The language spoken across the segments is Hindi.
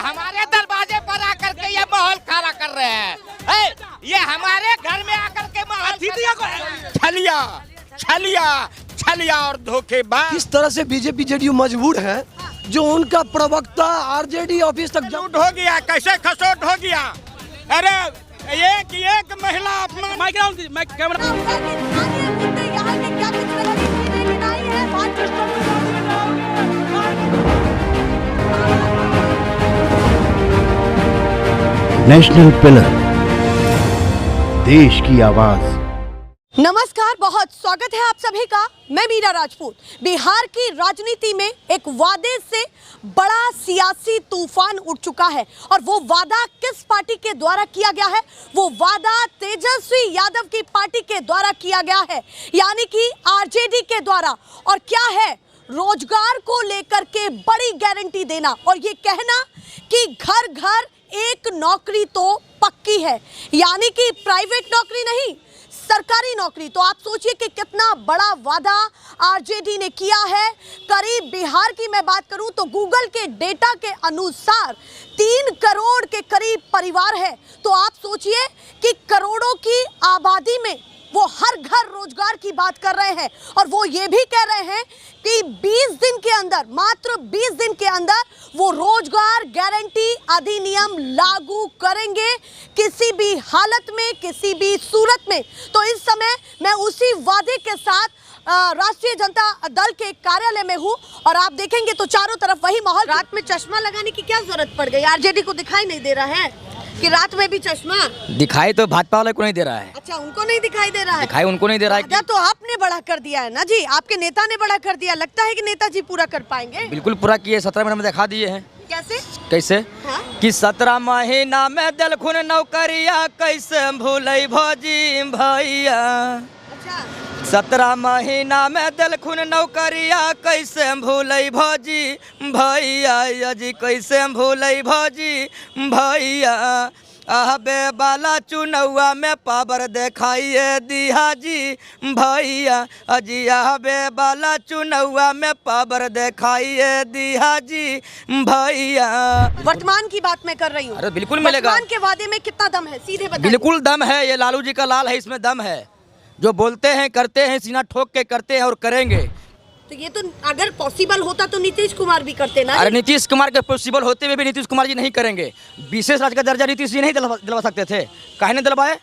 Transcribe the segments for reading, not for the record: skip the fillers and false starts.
हमारे दरवाजे पर आकर के ये माहौल खड़ा कर रहे हैं। ये हमारे घर में आकर के छलिया और धोखेबाज। किस तरह से बीजेपी जेडीयू मजबूर है, जो उनका प्रवक्ता आरजेडी ऑफिस तक खसोट हो गया। कैसे खसोट हो गया? अरे एक महिला नेशनल पिलर, देश की आवाज। नमस्कार, बहुत स्वागत है आप सभी का। मैं मीरा राजपूत। बिहार की राजनीति में एक वादे से बड़ा सियासी तूफान उठ चुका है और वो वादा किस पार्टी के द्वारा किया गया है? वो वादा तेजस्वी यादव की पार्टी के द्वारा किया गया है, यानी कि आरजेडी के द्वारा। और क्या है? रोजगार को लेकर के बड़ी गारंटी देना और ये कहना कि घर घर एक नौकरी तो पक्की है, यानी कि प्राइवेट नौकरी नहीं, सरकारी नौकरी। तो आप सोचिए कि कितना बड़ा वादा आरजेडी ने किया है। करीब बिहार की मैं बात करूं तो गूगल के डेटा के अनुसार 3 करोड़ के करीब परिवार है। तो आप सोचिए कि करोड़ों की आबादी में वो हर घर रोजगार की बात कर रहे हैं और वो ये भी कह रहे हैं कि 20 दिन के अंदर, मात्र 20 दिन के अंदर वो रोजगार गारंटी अधिनियम लागू करेंगे, किसी भी हालत में, किसी भी सूरत में। तो इस समय मैं उसी वादे के साथ राष्ट्रीय जनता दल के कार्यालय में हूँ और आप देखेंगे तो चारों तरफ वही माहौल। रात में चश्मा लगाने की क्या जरूरत पड़ गई? आरजेडी को दिखाई नहीं दे रहा है कि रात में भी चश्मा दिखाई तो भाजपा वाले को नहीं दे रहा है। अच्छा, उनको नहीं दिखाई दे रहा है? दिखाई उनको नहीं दे रहा है। तो आपने बड़ा कर दिया है ना जी, आपके नेता ने बड़ा कर दिया। लगता है कि नेताजी पूरा कर पाएंगे? बिल्कुल पूरा किए, 17 महीने में दिखा दिए हैं। कैसे? कैसे? हाँ? कि 17 महीना में दिल खुन नौकरिया कैसे भूलई भौजी भैया। अच्छा, 17 महीना में दिल खुन नौकरिया कैसे भूलई भौजी भैया जी, कैसे भूलई भौजी भैया। अहबे बाला चुनौआ में पावर दिखाइए दिहा जी भैया अजी, अहबे बाला चुनौआ में पावर दिखाइए दिहा जी भैया। वर्तमान की बात मैं कर रही हूँ। अरे बिल्कुल मिलेगा। वर्तमान के वादे में कितना दम है, सीधे बताइए। बिल्कुल दम है, ये लालू जी का लाल है, इसमें दम है। जो बोलते हैं करते हैं, सीना ठोक के करते हैं और करेंगे। तो ये तो अगर पॉसिबल होता तो नीतीश कुमार भी करते ना। अरे नीतीश कुमार के पॉसिबल होते हुए भी नीतीश कुमार जी नहीं करेंगे। विशेष राज्य का दर्जा नीतीश जी नहीं दिलवा सकते थे, काहे नहीं दिलवाए?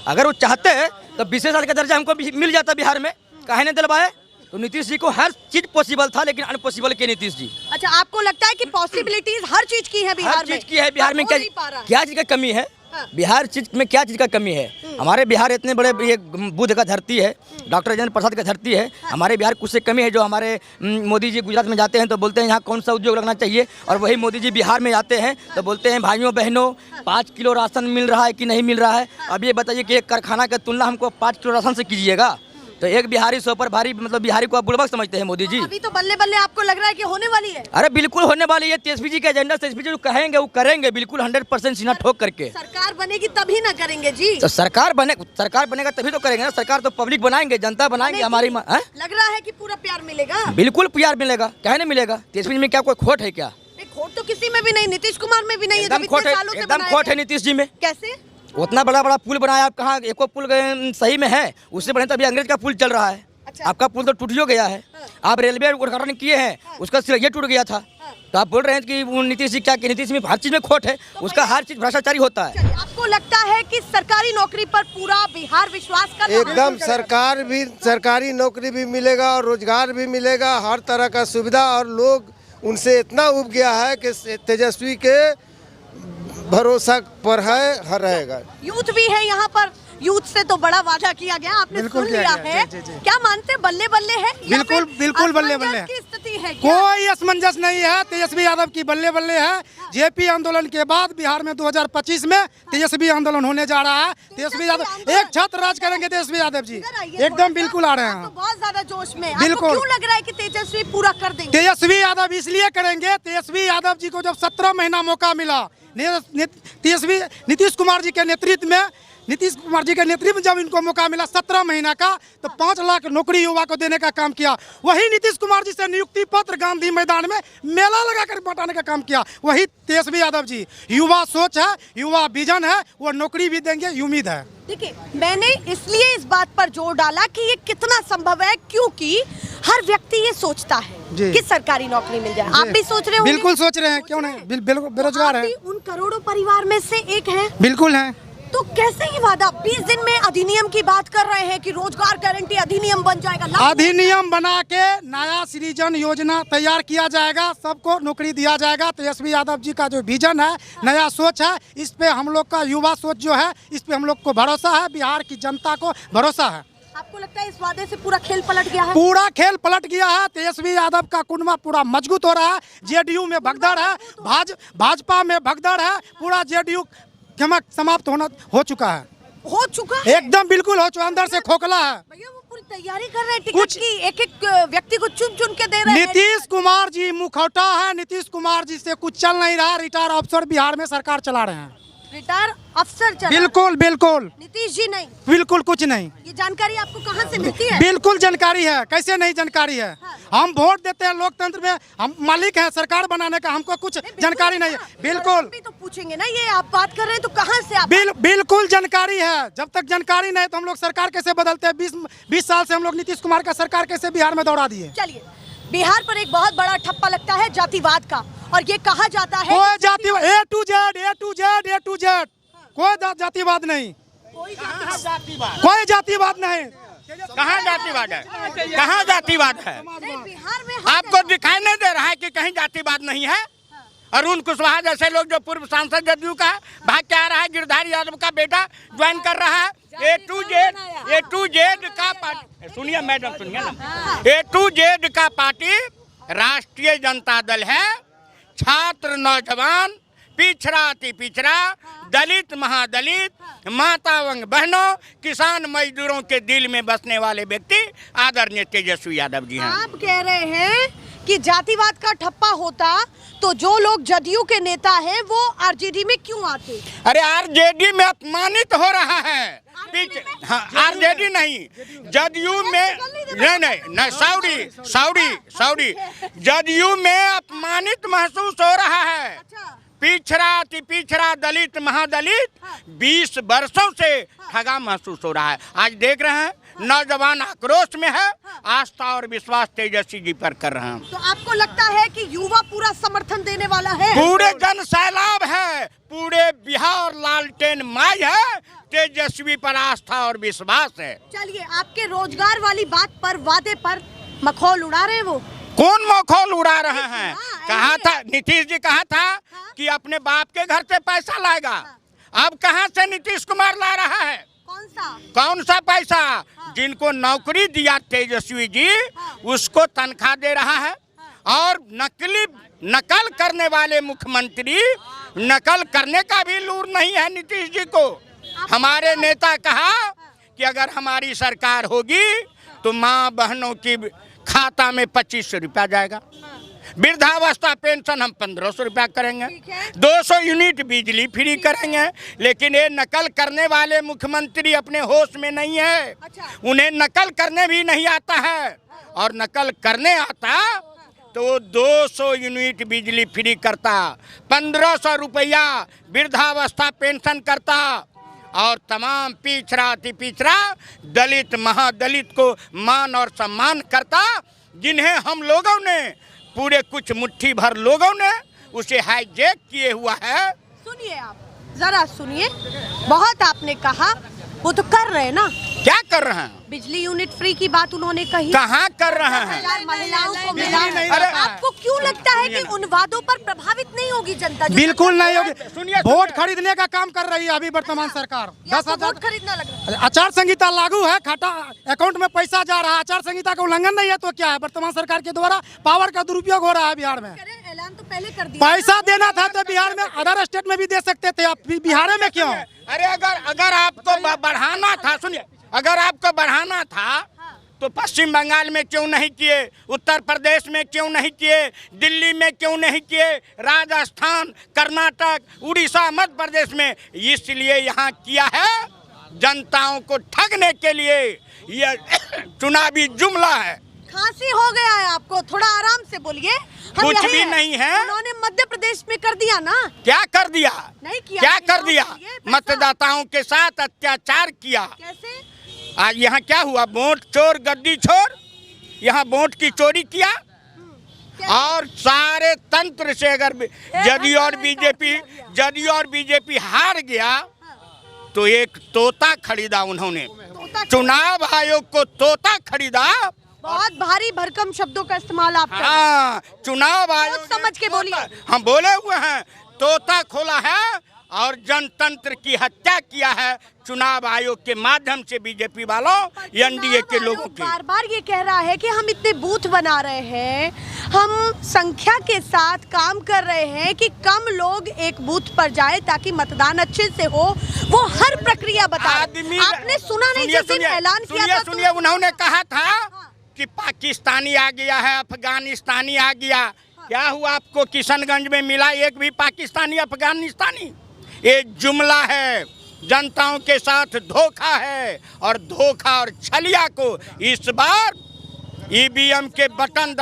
अगर वो चाहते तो विशेष राज्य का दर्जा हमको मिल जाता बिहार में, काहे नहीं दिलवाए? तो नीतीश जी को हर चीज पॉसिबल था, लेकिन अनपॉसिबल के नीतीश जी। अच्छा, आपको लगता है कि पॉसिबिलिटीज हर चीज की है बिहार में? हर चीज की है बिहार में। क्या चीज का कमी है? बिहार चीज में क्या चीज का कमी है? हमारे बिहार इतने बड़े ये बुद्ध का धरती है, डॉक्टर राजेंद्र प्रसाद का धरती है। हमारे बिहार कुछ से कमी है। जो हमारे मोदी जी गुजरात में जाते हैं तो बोलते हैं यहाँ कौन सा उद्योग लगना चाहिए, और वही मोदी जी बिहार में जाते हैं तो बोलते हैं भाइयों बहनों 5 किलो राशन मिल रहा है कि नहीं मिल रहा है। अब ये बताइए कि एक कारखाना की तुलना हमको 5 किलो राशन से कीजिएगा, तो एक बिहारी 100 पर भारी, मतलब बिहारी को आप बुड़बक समझते हैं मोदी जी। अभी तो बल्ले बल्ले आपको लग रहा है कि होने वाली है? अरे बिल्कुल होने वाली है। तेजस्वी जी का एजेंडा, तेजस्वी जी जो कहेंगे वो करेंगे, बिल्कुल 100% सीना ठोक करके। सरकार बनेगी तभी ना करेंगे जी। तो सरकार बनेगा तभी तो करेंगे ना। सरकार तो पब्लिक बनाएंगे, जनता बनाएंगे हमारी। लग रहा है कि पूरा प्यार मिलेगा? बिल्कुल प्यार मिलेगा, क्या नहीं मिलेगा? तेजस्वी जी में क्या कोई खोट है क्या? खोट तो किसी में भी नहीं, नीतीश कुमार में भी नहीं है। एकदम खोट है नीतीश जी में। कैसे? उतना बड़ा बड़ा पुल बनाया आप, कहाँ एको पुल सही में है? उससे बढ़िया तो अभी अंग्रेज का पुल चल रहा है। अच्छा। आपका पुल तो टूट गया है। आप रेलवे उद्घाटन किए हैं, उसका सिरा टूट गया था। तो आप बोल रहे हैं कि नीतीश जी क्या कि नीतीश में हर चीज में खोट है, उसका हर चीज भ्रष्टाचारी होता है। आपको लगता है कि सरकारी नौकरी पर पूरा बिहार विश्वास कर? एकदम सरकारी नौकरी भी मिलेगा और रोजगार भी मिलेगा, हर तरह का सुविधा। और लोग उनसे इतना उब गया है कि तेजस्वी के भरोसा पर है रहेगा। यूथ भी है यहाँ पर, यूथ से तो बड़ा वादा किया गया, आपने सुन लिया है। क्या मानते, बल्ले बल्ले है? बिल्कुल बल्ले बल्ले की स्थिति है? कोई असमंजस नहीं है। तेजस्वी यादव की बल्ले बल्ले है। जेपी आंदोलन के बाद बिहार में 2025 में तेजस्वी आंदोलन होने जा रहा है। तेजस्वी यादव एक छत्र राज करेंगे। तेजस्वी यादव जी एकदम बिल्कुल आ रहे हैं। तो बहुत ज्यादा जोश में। बिल्कुल। क्यों लग रहा है कि तेजस्वी पूरा कर देंगे? तेजस्वी यादव इसलिए करेंगे, तेजस्वी यादव जी को जब 17 महीना मौका मिला, नीतीश कुमार जी के नेतृत्व में नीतीश कुमार जी के नेतृत्व में जब इनको मौका मिला 17 महीना का, तो 5 लाख नौकरी युवा को देने का काम किया। वही नीतीश कुमार जी से नियुक्ति पत्र गांधी मैदान में मेला लगाकर बांटने का काम किया। वही तेजस्वी यादव जी, युवा सोच है, युवा विजन है, वो नौकरी भी देंगे, उम्मीद है। देखिए, मैंने इसलिए इस बात पर जोर डाला कि ये कितना संभव है, क्योंकि हर व्यक्ति ये सोचता है कि सरकारी नौकरी मिल जाए। आप भी सोच रहे हो? बिल्कुल सोच रहे हैं, क्यों नहीं, बेरोजगार है। उन करोड़ों परिवार में से एक है। बिल्कुल है। तो कैसे ये वादा 20 दिन में अधिनियम की बात कर रहे हैं कि रोजगार गारंटी अधिनियम बन जाएगा? अधिनियम बना के नया सृजन योजना तैयार किया जाएगा, सबको नौकरी दिया जाएगा। तेजस्वी यादव जी का जो विजन है, नया सोच है, इस पे हम लोग का युवा सोच जो है, इस पे हम लोग को भरोसा है, बिहार की जनता को भरोसा है। आपको लगता है इस वादे से पूरा खेल पलट गया है? पूरा खेल पलट गया है। तेजस्वी यादव का कुनबा पूरा मजबूत हो रहा है। जेडीयू में भगदड़ है, भाजपा में भगदड़ है, पूरा जेडीयू समाप्त हो चुका है। हो चुका है एकदम, बिल्कुल हो चुका, अंदर से खोखला है। भैया वो पूरी तैयारी कर रहे हैं टिकट की, एक व्यक्ति को चुन चुन के दे रहे हैं। नीतीश कुमार जी मुखौटा है, नीतीश कुमार जी से कुछ चल नहीं रहा। रिटायर अफसर बिहार में सरकार चला रहे हैं। रिटायर अफसर चला? बिल्कुल बिल्कुल, नीतीश जी नहीं, बिल्कुल कुछ नहीं। ये जानकारी आपको कहाँ से मिलती है? बिल्कुल जानकारी है, कैसे नहीं जानकारी है। हम वोट देते हैं, लोकतंत्र में हम मालिक हैं सरकार बनाने का, हमको कुछ जानकारी नहीं है। बिल्कुल तो पूछेंगे ना, ये आप बात कर रहे हैं तो कहाँ से आप? बिल्कुल जानकारी है। जब तक जानकारी नहीं तो हम लोग सरकार कैसे बदलते हैं? 20 साल से हम लोग नीतीश कुमार का सरकार कैसे बिहार में दौड़ा दिए। चलिए, बिहार पर एक बहुत बड़ा ठप्पा लगता है जातिवाद का, और ये कहा जाता है कोई जातिवाद A to Z कोई जातिवाद नहीं, कोई जातिवाद नहीं। कहाँ जातिवाद है? कहाँ जातिवाद है? बिहार में आपको दिखाई नहीं दे रहा है कि कहीं जातिवाद नहीं है? अरुण कुशवाहा जैसे लोग जो पूर्व सांसद जदयू का भाग के आ रहा है, गिरधारी यादव का बेटा ज्वाइन कर रहा है। A to Z का पार्टी, सुनिए मैडम, सुनिए ना, A to Z का पार्टी राष्ट्रीय जनता दल है। छात्र, नौजवान, पिछड़ा अति पिछड़ा, दलित महादलित, माता एवं बहनों, किसान मजदूरों के दिल में बसने वाले व्यक्ति आदरणीय तेजस्वी यादव जी हैं। आप कह रहे हैं कि जातिवाद का ठप्पा होता तो जो लोग जदयू के नेता हैं वो आरजेडी में क्यों आते? अरे आरजेडी में अपमानित हो रहा है। हाँ, आरजेडी नहीं, जदयू में नहीं, सॉरी, जदयू में अपमानित महसूस हो रहा है। पिछड़ा अति पिछड़ा, दलित महादलित 20 वर्षों से ठगा महसूस हो रहा है। आज देख रहे हैं नौजवान आक्रोश में है, आस्था और विश्वास तेजस्वी जी पर कर रहे हैं। तो आपको लगता है कि युवा पूरा समर्थन देने वाला है? पूरे जन सैलाब है, पूरे बिहार लालटेन माई है, तेजस्वी पर आस्था और विश्वास है। चलिए, आपके रोजगार वाली बात पर, वादे पर मखौल उड़ा रहे वो? कौन मखौल उड़ा रहे हैं? कहा था नीतीश जी, कहा था कि अपने बाप के घर से पैसा लाएगा। अब कहां से नीतीश कुमार ला रहा है? कौन सा पैसा? जिनको नौकरी दिया तेजस्वी जी, उसको तनख्वाह दे रहा है। और नकल करने वाले मुख्यमंत्री, नकल करने का भी लूर नहीं है नीतीश जी को। हमारे नेता कहा कि अगर हमारी सरकार होगी तो माँ बहनों की खाता में 2500 रुपया जाएगा, वृद्धावस्था पेंशन हम 1500 रुपया करेंगे, 200 यूनिट बिजली फ्री करेंगे। लेकिन ये नकल करने वाले मुख्यमंत्री अपने होश में नहीं है। उन्हें नकल करने भी नहीं आता है, और नकल करने आता तो 200 यूनिट बिजली फ्री करता, 1500 रुपया वृद्धावस्था पेंशन करता, और तमाम पिछड़ा अति पिछड़ा, दलित महादलित को मान और सम्मान करता, जिन्हें हम लोगों ने, पूरे कुछ मुट्ठी भर लोगों ने उसे हाईजैक किए हुआ है। सुनिए, आप जरा सुनिए, बहुत आपने कहा, वो तो कर रहे हैं ना। क्या कर रहे हैं? बिजली यूनिट फ्री की बात उन्होंने कही। कहाँ कर रहे हैं? महिलाओं को मिला। अरे आपको क्यों लगता है कि उन वादों पर प्रभावित नहीं होगी जनता? बिल्कुल नहीं होगी। वोट खरीदने का काम कर रही है अभी वर्तमान सरकार। 10,000 वोट खरीदना लग रहा है। आचार संहिता लागू है, खाता अकाउंट में पैसा जा रहा है। आचार संहिता का उल्लंघन नहीं है तो क्या है? वर्तमान सरकार के द्वारा पावर का दुरुपयोग हो रहा है बिहार में। ऐलान तो पहले कर दिया। पैसा देना था तो बिहार में, अदर स्टेट में भी दे सकते थे, आप बिहार में क्यों? अरे अगर आपको बढ़ाना था, सुनिए, अगर आपको बढ़ाना था तो पश्चिम बंगाल में क्यों नहीं किए, उत्तर प्रदेश में क्यों नहीं किए, दिल्ली में क्यों नहीं किए, राजस्थान, कर्नाटक, उड़ीसा, मध्य प्रदेश में? इसलिए यहाँ किया है जनताओं को ठगने के लिए यह चुनावी जुमला है। खांसी हो गया है आपको, थोड़ा आराम से बोलिए। हम कुछ यही भी हैं। नहीं है। उन्होंने मध्य प्रदेश में कर दिया ना। क्या कर दिया? नहीं किया। क्या कर दिया? पैसा। मतदाताओं के साथ अत्याचार किया। कैसे? आज यहाँ क्या हुआ? वोट चोर गद्दी चोर, यहाँ वोट की चोरी किया। और सारे तंत्र से अगर जदयू और बीजेपी हार गया तो एक तोता खरीदा उन्होंने, चुनाव आयोग को तोता खरीदा। बहुत भारी भरकम शब्दों का इस्तेमाल आप कर रहे हैं। हाँ, चुनाव आयोग सोच समझ के बोलिए। हम बोले हुए हैं, तोता खोला है और जनतंत्र की हत्या किया है चुनाव आयोग के माध्यम से बीजेपी वालों, एनडीए के लोगों की। बार बार ये कह रहा है कि हम इतने बूथ बना रहे हैं, हम संख्या के साथ काम कर रहे हैं कि कम लोग एक बूथ पर जाए ताकि मतदान अच्छे से हो। वो हर प्रक्रिया बता रहे हैं। आपने सुना नहीं जिस दिन ऐलान किया था? सुनिए, उन्होंने कहा था कि पाकिस्तानी आ गया है, अफगानिस्तानी आ गया। क्या हुआ आपको किशनगंज में मिला एक भी पाकिस्तानी अफगानिस्तानी? ये जुमला है, जनताओं के साथ धोखा है। और धोखा और छलिया को इस बार ईवीएम के बटन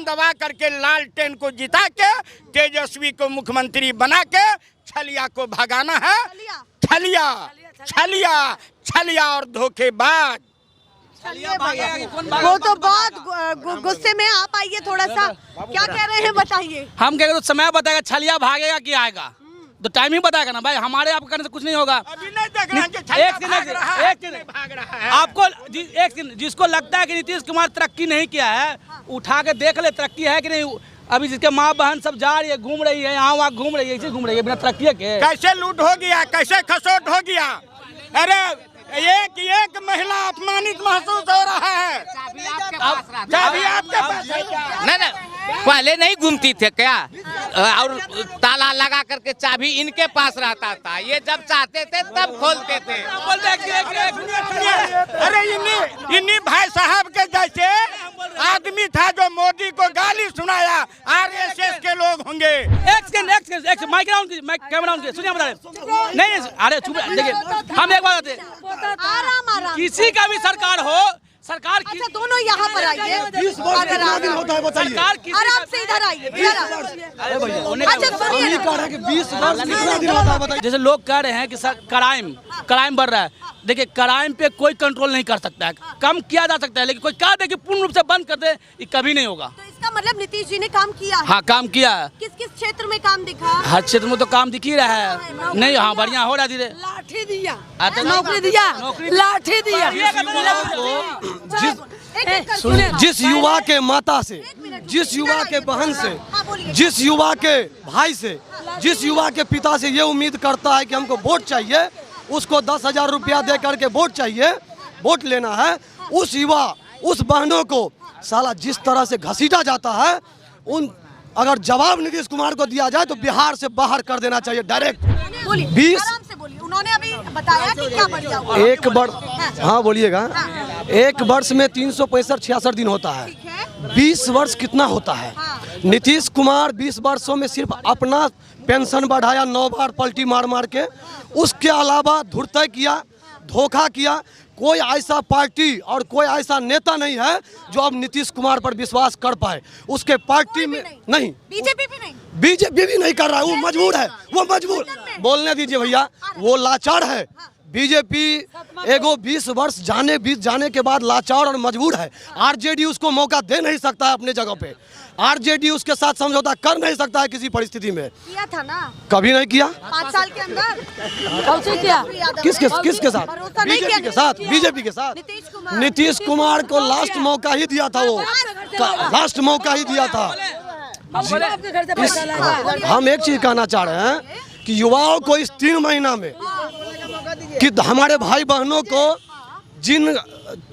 दबा करके लालटेन को जिता के तेजस्वी को मुख्यमंत्री बना के छलिया को भगाना है। छलिया और धोखेबाज। वो तो बहुत गुस्से में। आप आइए, थोड़ा सा क्या कह रहे हैं बताइए। हम कह रहे तो समय बताएगा, छलिया भागेगा कि आएगा, तो टाइम ही बताएगा ना भाई। हमारे आप करने से कुछ नहीं होगा। अभी नहीं देख रहे हैं कि छलिया भाग रहा है। आपको एक दिन जिसको लगता है कि नीतीश कुमार तरक्की नहीं किया है, उठा के देख ले तरक्की है कि नहीं। अभी जिसके माँ बहन सब जा रही है, घूम रही है, यहाँ वहाँ घूम रही है, इसे घूम रही है बिना तरक्की के। कैसे लूट हो गया, कैसे खसोट हो गया। अरे एक महिला अपमानित महसूस हो रहा है। चाबी आपके पास है क्या? नहीं, पहले नहीं घूमती थे क्या? और ताला लगा करके चाबी इनके पास रहता था, ये जब चाहते थे तब खोलते थे। अरे इन्हीं भाई साहब के जैसे आदमी था जो मोदी को गाली सुनाया। आरएसएस के लोग होंगे। एक माइक कैमरा सुनिए बता रहे नहीं। अरे चुप देखिए, हम एक बात आराम किसी का भी सरकार हो, सरकार अच्छा दोनों यहाँ पर आइए। अगर होता है बताइए। सरकार आराम से इधर आइए। अच्छा सुनिए, 20 वर्ष कितना दिन होता है बताइए। जैसे लोग कह रहे हैं कि सर क्राइम बढ़ रहा है। देखिए, क्राइम पे कोई कंट्रोल नहीं कर सकता है, कम किया जा सकता है, लेकिन कोई कह दे कि पूर्ण रूप से बंद कर दे, ये कभी नहीं होगा। तो इसका मतलब नीतीश जी ने काम किया है। हाँ, काम किया है। किस किस क्षेत्र में काम दिखा? हर क्षेत्र में तो काम दिख ही रहा है। नहीं, हाँ बढ़िया हो रहा है। धीरे लाठी दिया, नौकरी दिया, लाठी दिया। जिस युवा के माता से, जिस युवा के बहन से, जिस युवा के भाई से, जिस युवा के पिता से ये उम्मीद करता है कि हमको वोट चाहिए, उसको 10,000 रुपया दे करके वोट चाहिए, वोट लेना है, उस युवा, उस बहनों को साला जिस तरह से घसीटा जाता है, अगर जवाब नीतीश कुमार को दिया जाए तो बिहार से बाहर कर देना चाहिए डायरेक्ट। 20 आराम से बोलिए। उन्होंने अभी बताया कि क्या बढ़िया हुआ। एक वर्ष, हाँ बोलिएगा। एक वर्ष में 365-66 दिन होता है। 20 वर्ष कितना होता है? नीतीश कुमार 20 वर्षों में सिर्फ अपना पेंशन बढ़ाया 9 बार पलटी मार मार के, उसके अलावा धुरतय किया, धोखा किया। कोई ऐसा पार्टी और कोई ऐसा नेता नहीं है जो अब नीतीश कुमार पर विश्वास कर पाए। उसके पार्टी में नहीं, बीजेपी भी नहीं कर रहा है। वो मजबूर है, वो मजबूर। बोलने दीजिए भैया, वो लाचार है। बीजेपी एगो 20 वर्ष बीत जाने के बाद लाचार और मजबूर है। आरजेडी उसको मौका दे नहीं सकता है अपने जगह पे। आरजेडी उसके साथ समझौता कर नहीं सकता है किसी परिस्थिति में। किया था ना, कभी नहीं किया। 5 साल के अंदर किया? किसके साथ? बीजेपी के साथ। बीजेपी के साथ नीतीश कुमार को लास्ट मौका ही दिया था। वो लास्ट मौका ही दिया था। हम एक चीज कहना चाह रहे हैं कि युवाओं को इस 3 महीना में कि हमारे भाई बहनों को जिन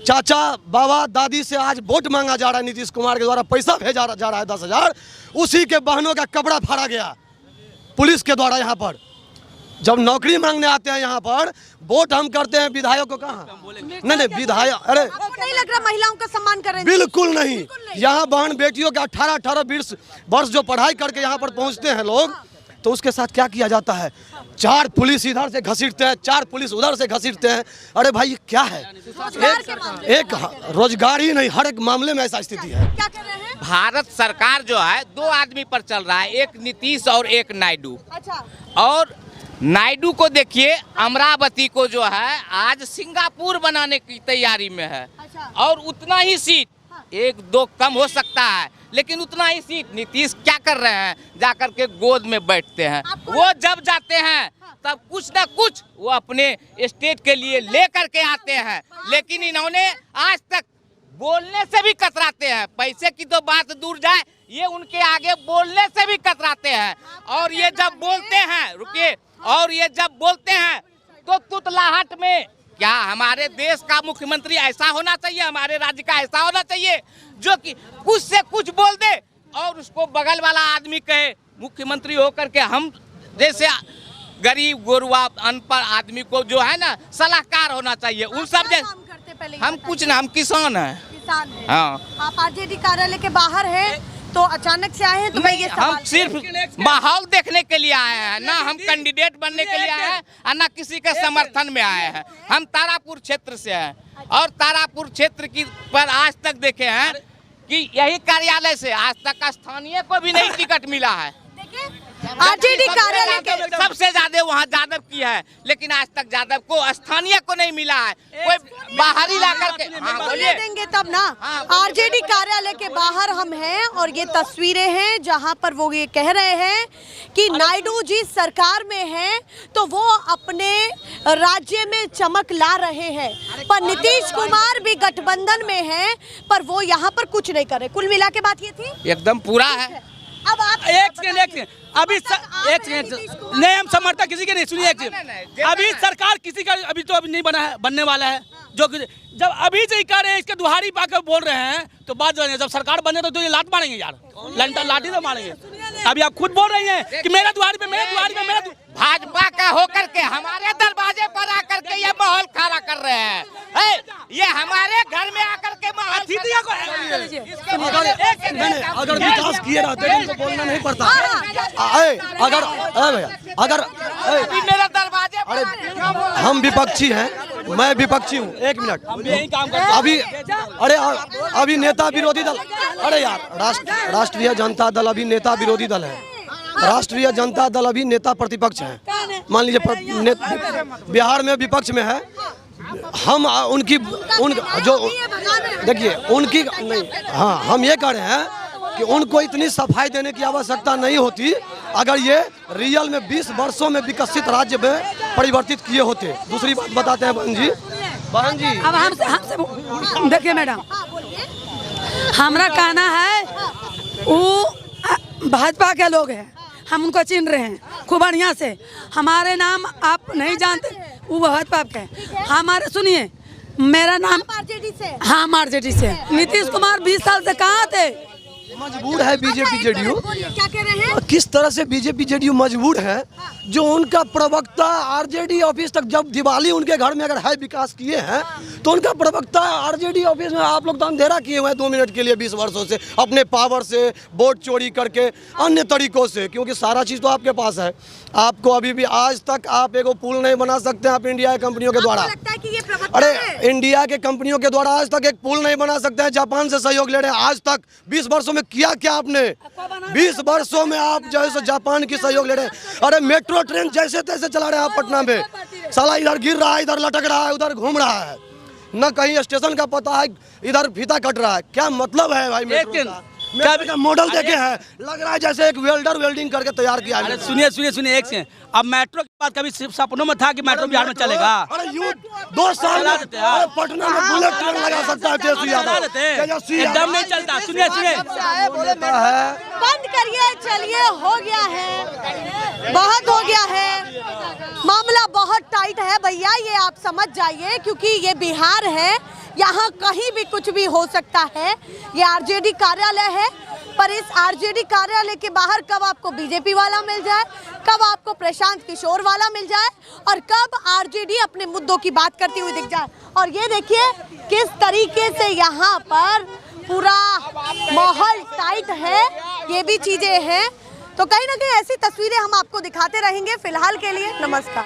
चाचा बाबा दादी से आज वोट मांगा जा रहा है, नीतीश कुमार के द्वारा पैसा भेजा जा रहा है 10,000, उसी के बहनों का कपड़ा फाड़ा गया पुलिस के द्वारा। यहाँ पर जब नौकरी मांगने आते हैं, यहाँ पर वोट हम करते हैं विधायक को। कहाँ? नहीं विधायक, अरे नहीं लग रहा महिलाओं का सम्मान कर रहे हैं? बिल्कुल नहीं। यहाँ बहन बेटियों का 18-18 वर्ष जो पढ़ाई करके यहाँ पर पहुँचते हैं लोग, तो उसके साथ क्या किया जाता है? 4 पुलिस इधर से घसीटते हैं, 4 पुलिस उधर से घसीटते हैं। अरे भाई ये क्या है? एक रोजगार ही नहीं, हर एक मामले में ऐसा स्थिति है। क्या कर रहे हैं? भारत सरकार जो है 2 आदमी पर चल रहा है, एक नीतीश और एक नायडू। अच्छा, और नायडू को देखिए, अमरावती को जो है आज सिंगापुर बनाने की तैयारी में है। अच्छा। और उतना ही सीट, 1-2 कम हो सकता है, लेकिन उतना ही सीट नीतीश क्या कर रहे हैं? जाकर के गोद में बैठते हैं। वो जब जाते हैं तब कुछ ना कुछ वो अपने स्टेट के लिए लेकर के आते हैं, लेकिन इन्होंने आज तक बोलने से भी कतराते हैं। पैसे की तो बात दूर जाए, ये उनके आगे बोलने से भी कतराते हैं। और ये जब बोलते हैं, रुकिए, और ये जब बोलते हैं तो तुतलाहट में, क्या हमारे देश का मुख्यमंत्री ऐसा होना चाहिए? हमारे राज्य का ऐसा होना चाहिए जो कि कुछ से कुछ बोल दे और उसको बगल वाला आदमी कहे मुख्यमंत्री होकर के हम जैसे गरीब गुरबा अनपढ़ आदमी को जो है ना सलाहकार होना चाहिए। उन सब जैसे हम कुछ ना, हम किसान हैं। किसान हैं। हाँ, आप आरजेडी कार्यालय के बाहर हैं तो अचानक से आए हैं, तो मैं ये हम सवाल सिर्फ माहौल देखने के लिए आए हैं, ना हम कैंडिडेट बनने के लिए आए हैं और ना किसी के समर्थन में आए हैं। हम तारापुर क्षेत्र से हैं और तारापुर क्षेत्र की पर आज तक देखे हैं कि यही कार्यालय से आज तक स्थानीय को भी नहीं टिकट मिला है। आरजेडी कार्यालय के सबसे ज्यादा वहाँ यादव की है, लेकिन आज तक यादव को स्थानीय को नहीं मिला है। कोई बाहरी ला करके बोलिए देंगे तब ना। आरजेडी कार्यालय के बाहर हम हैं और ये तस्वीरें हैं जहां पर वो ये कह रहे हैं कि नायडू जी सरकार में हैं तो वो अपने राज्य में चमक ला रहे हैं, पर नीतीश कुमार भी गठबंधन में हैं पर वो यहाँ पर कुछ नहीं कर रहे। कुल मिला के बात ये थी, एकदम पूरा है। अब आप एक सेकंड अभी एक सेकंड नहीं, हम समर्थक किसी के नहीं। सुनिए एक सेकंड, अभी सरकार किसी का अभी तो अभी नहीं बना है, बनने वाला है। जो जब अभी से ही कह रहे हैं, इसके दुहारी पाकर बोल रहे हैं तो बात जो है जब सरकार बने तो ये लात मारेंगे यार, लाठी तो मारेंगे। अभी आप खुद बोल रही हैं कि मेरा दुहारी पे मेरा भाजपा का होकर के हमारे दरवाजे पर आकर के ये माहौल खड़ा कर रहे हैं। ये हमारे घर में आकर के माहौल अगर विकास किए रहते तो बोलना नहीं पड़ता। अगर मेरे दरवाजे अरे हम विपक्षी हैं, मैं विपक्षी हूँ। 1 मिनट, अभी नेता विरोधी दल, अरे यार राष्ट्रीय जनता दल अभी नेता विरोधी दल है, राष्ट्रीय जनता दल अभी नेता प्रतिपक्ष है। मान लीजिए बिहार में विपक्ष में है, हम उनकी देखिए उनकी नहीं, हाँ हम ये कह रहे हैं कि उनको इतनी सफाई देने की आवश्यकता नहीं होती अगर ये रियल में 20 वर्षों में विकसित राज्य में परिवर्तित किए होते। दूसरी बात बताते हैं बहन जी अब हमसे देखिए मैडम, हमारा कहना है वो भाजपा के लोग हैं, हम उनको चिन्ह रहे हैं खूब बढ़िया से। हमारे नाम आप नहीं जानते, वो भाजपा के। हमारे सुनिए, मेरा नाम आरजेडी से, हाँ आरजेडी से। नीतीश कुमार 20 साल से कहाँ थे? मजबूर है बीजेपी जेडीयू। क्या कह रहे हैं? किस तरह से बीजेपी जेडीयू मजबूर है? जो उनका प्रवक्ता आरजेडी ऑफिस तक, जब दिवाली उनके घर में अगर है विकास किए हैं तो उनका प्रवक्ता आरजेडी ऑफिस में आप लोग तो अंधेरा किए हुए हैं 2 मिनट के लिए 20 वर्षों से, अपने पावर से, वोट चोरी करके, अन्य तरीकों से, क्योंकि सारा चीज़ तो आपके पास है। आपको अभी भी आज तक आप एक पुल नहीं बना सकते आप इंडिया की कंपनियों के द्वारा। लगता है कि ये प्रवक्ता अरे है? इंडिया के कंपनियों के द्वारा आज तक एक पुल नहीं बना सकते हैं। जापान से सहयोग ले रहे हैं आज तक। 20 वर्षों में किया क्या आपने? 20 वर्षों में आप जो है जापान की सहयोग ले रहे हैं। अरे मेट्रो ट्रेन जैसे तैसे चला रहे हैं आप पटना में, साला इधर गिर रहा है, इधर लटक रहा है, उधर घूम रहा है, न कहीं स्टेशन का पता है, इधर फीता कट रहा है। क्या मतलब है भाई? मेट्रो का मॉडल देखे हैं, लग रहा है जैसे एक वेल्डर वेल्डिंग करके तैयार किया है। सुनिए एक से, अब मेट्रो की बात कभी सपनों में था कि मेट्रो बिहार में चलेगा? अरे 2 साल पटना में बुलेट ट्रेन लगा सकता है तेजस्वी यादव, एकदम नहीं चलता। सुनिए बंद करिए, चलिए हो गया है, बहुत हो गया है, मामला बहुत टाइट है भैया, ये आप समझ जाइए, क्योंकि ये बिहार है, यहाँ कहीं भी कुछ भी हो सकता है। ये आरजेडी कार्यालय है, पर इस आरजेडी कार्यालय के बाहर कब आपको बीजेपी वाला मिल जाए, कब आपको प्रशांत किशोर वाला मिल जाए और कब आरजेडी अपने मुद्दों की बात करती हुई दिख जाए। और ये देखिए किस तरीके से यहाँ पर पूरा माहौल टाइट है, ये भी चीजें हैं। तो कहीं ना कहीं ऐसी तस्वीरें हम आपको दिखाते रहेंगे। फिलहाल के लिए नमस्कार।